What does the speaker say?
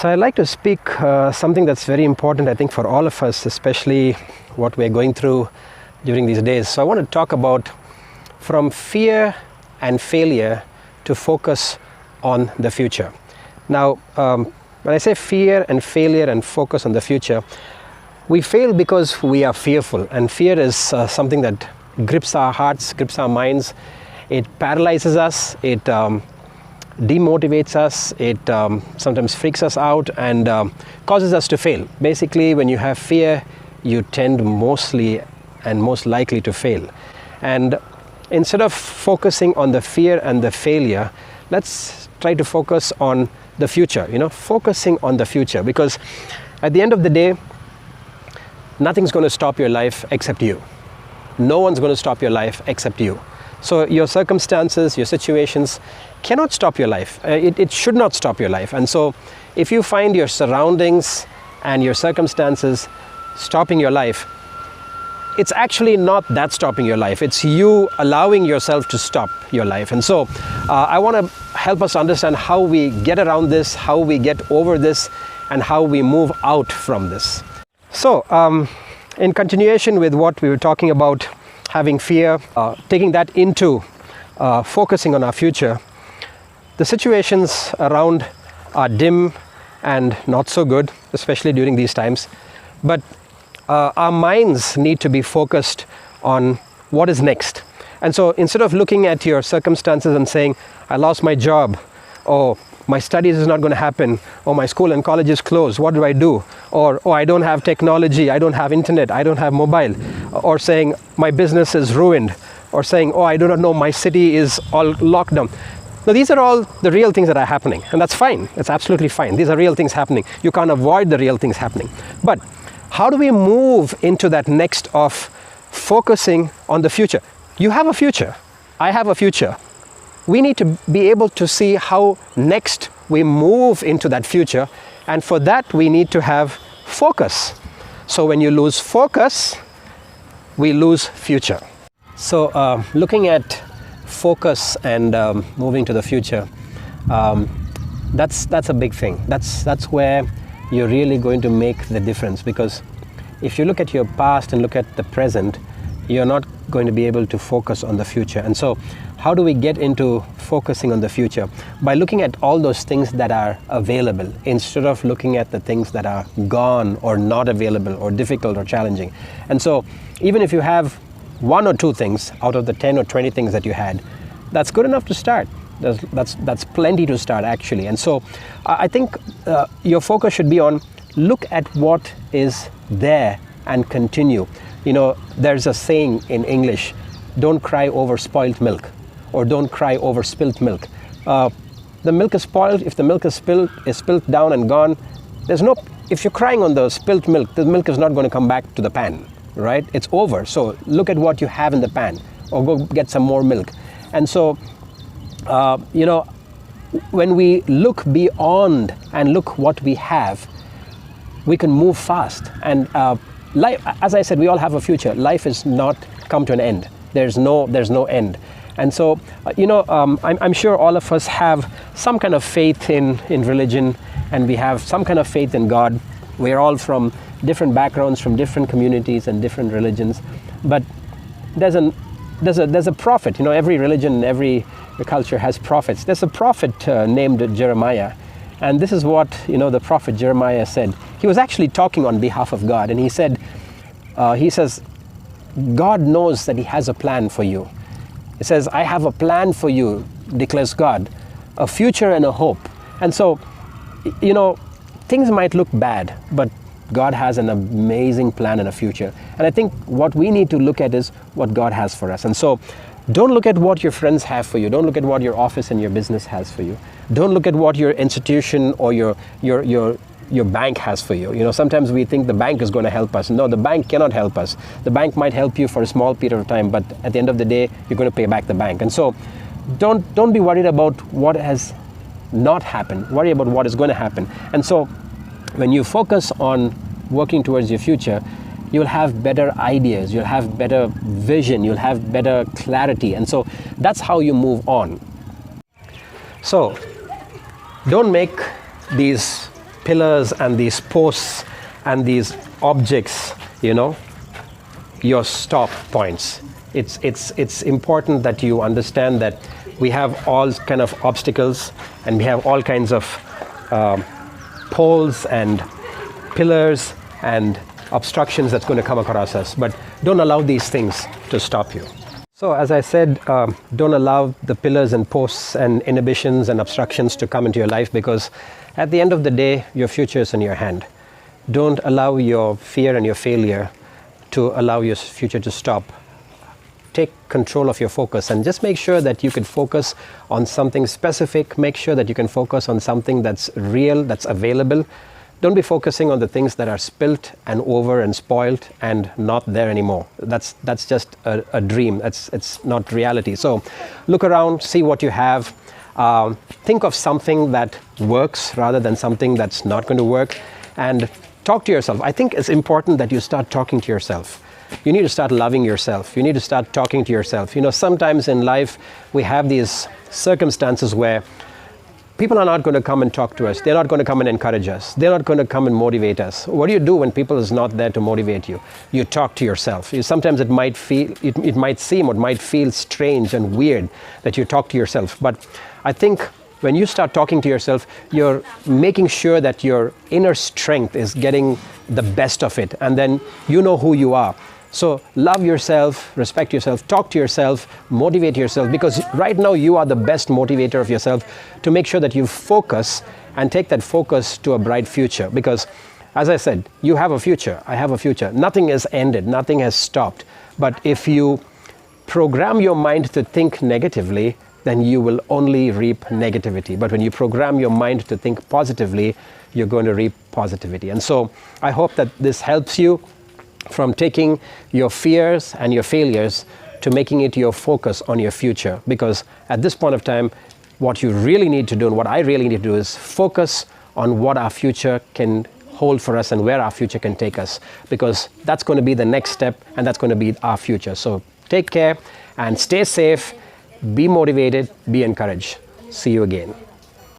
So I'd like to speak something that's very important, I think, for all of us, especially what we're going through during these days. So I want to talk about from fear and failure to focus on the future. Now, when I say fear and failure and focus on the future, we fail because we are fearful, and fear is something that grips our hearts, grips our minds. It paralyzes us, it demotivates us, it sometimes freaks us out and causes us to fail. Basically, when you have fear, you tend mostly and most likely to fail. And instead of focusing on the fear and the failure, let's try to focus on the future, focusing on the future, because at the end of the day, nothing's going to stop your life except you. No one's going to stop your life except you. So your circumstances, your situations cannot stop your life. It should not stop your life. And so if you find your surroundings and your circumstances stopping your life, it's actually not that stopping your life. It's you allowing yourself to stop your life. And so I want to help us understand how we get around this, how we get over this, and how we move out from this. So in continuation with what we were talking about, having fear, taking that into focusing on our future, the situations around are dim and not so good, especially during these times. But our minds need to be focused on what is next. And so instead of looking at your circumstances and saying, I lost my job, or my studies is not going to happen, or my school and college is closed, what do I do? Or, oh, I don't have technology, I don't have internet, I don't have mobile. Or saying, my business is ruined. Or saying, oh, I do not know, my city is all locked down. Now, these are all the real things that are happening. And that's fine. It's absolutely fine. These are real things happening. You can't avoid the real things happening. But how do we move into that next of focusing on the future? You have a future. I have a future. We need to be able to see how next we move into that future. And for that, we need to have focus. So when you lose focus, we lose future. So looking at focus and moving to the future, that's a big thing. That's where you're really going to make the difference, because if you look at your past and look at the present, you're not going to be able to focus on the future. And so how do we get into focusing on the future? By looking at all those things that are available instead of looking at the things that are gone or not available or difficult or challenging. And so even if you have one or two things out of the 10 or 20 things that you had, that's good enough to start. That's plenty to start, actually. And so I think your focus should be on look at what is there and continue. There's a saying in English, don't cry over spoiled milk, or don't cry over spilt milk. The milk is spoiled. If the milk is spilt down and gone, if you're crying on the spilt milk, the milk is not going to come back to the pan, right? It's over. So look at what you have in the pan, or go get some more milk. And so, when we look beyond and look what we have, we can move fast. And life, as I said, we all have a future. Life is not come to an end. There's no end. And so, I'm sure all of us have some kind of faith in religion, and we have some kind of faith in God. We're all from different backgrounds, from different communities and different religions. But there's a prophet. Every religion, every culture has prophets. There's a prophet named Jeremiah. And this is what, the prophet Jeremiah said. He was actually talking on behalf of God. And he says, God knows that he has a plan for you. He says, I have a plan for you, declares God, a future and a hope. And so, things might look bad, but God has an amazing plan and a future. And I think what we need to look at is what God has for us. And so don't look at what your friends have for you. Don't look at what your office and your business has for you. Don't look at what your institution or your bank has for you. Sometimes we think the bank is going to help us. No, the bank cannot help us. The bank might help you for a small period of time, but at the end of the day, you're going to pay back the bank. And so don't be worried about what has not happened. Worry about what is going to happen. And so when you focus on working towards your future, you'll have better ideas, you'll have better vision, you'll have better clarity. And so that's how you move on. So don't make these pillars and these posts and these objects, your stop points. It's important that you understand that we have all kind of obstacles and we have all kinds of poles and pillars and obstructions that's going to come across us, but don't allow these things to stop you. So as I said, don't allow the pillars and posts and inhibitions and obstructions to come into your life, because at the end of the day, your future is in your hand. Don't allow your fear and your failure to allow your future to stop. Take control of your focus and just make sure that you can focus on something specific. Make sure that you can focus on something that's real, that's available. Don't be focusing on the things that are spilt and over and spoiled and not there anymore. That's just a dream. It's not reality. So look around, see what you have. Think of something that works rather than something that's not going to work, and talk to yourself. I think it's important that you start talking to yourself. You need to start loving yourself. You need to start talking to yourself. Sometimes in life we have these circumstances where people are not going to come and talk to us. They're not going to come and encourage us. They're not going to come and motivate us. What do you do when people is not there to motivate you? You talk to yourself. Sometimes it might seem or it might feel strange and weird that you talk to yourself. But I think when you start talking to yourself, you're making sure that your inner strength is getting the best of it. And then you know who you are. So love yourself, respect yourself, talk to yourself, motivate yourself, because right now you are the best motivator of yourself to make sure that you focus and take that focus to a bright future. Because as I said, you have a future, I have a future. Nothing has ended, nothing has stopped. But if you program your mind to think negatively, then you will only reap negativity. But when you program your mind to think positively, you're going to reap positivity. And so I hope that this helps you from taking your fears and your failures to making it your focus on your future. Because at this point of time, what you really need to do and what I really need to do is focus on what our future can hold for us and where our future can take us. Because that's going to be the next step and that's going to be our future. So take care and stay safe, be motivated, be encouraged. See you again.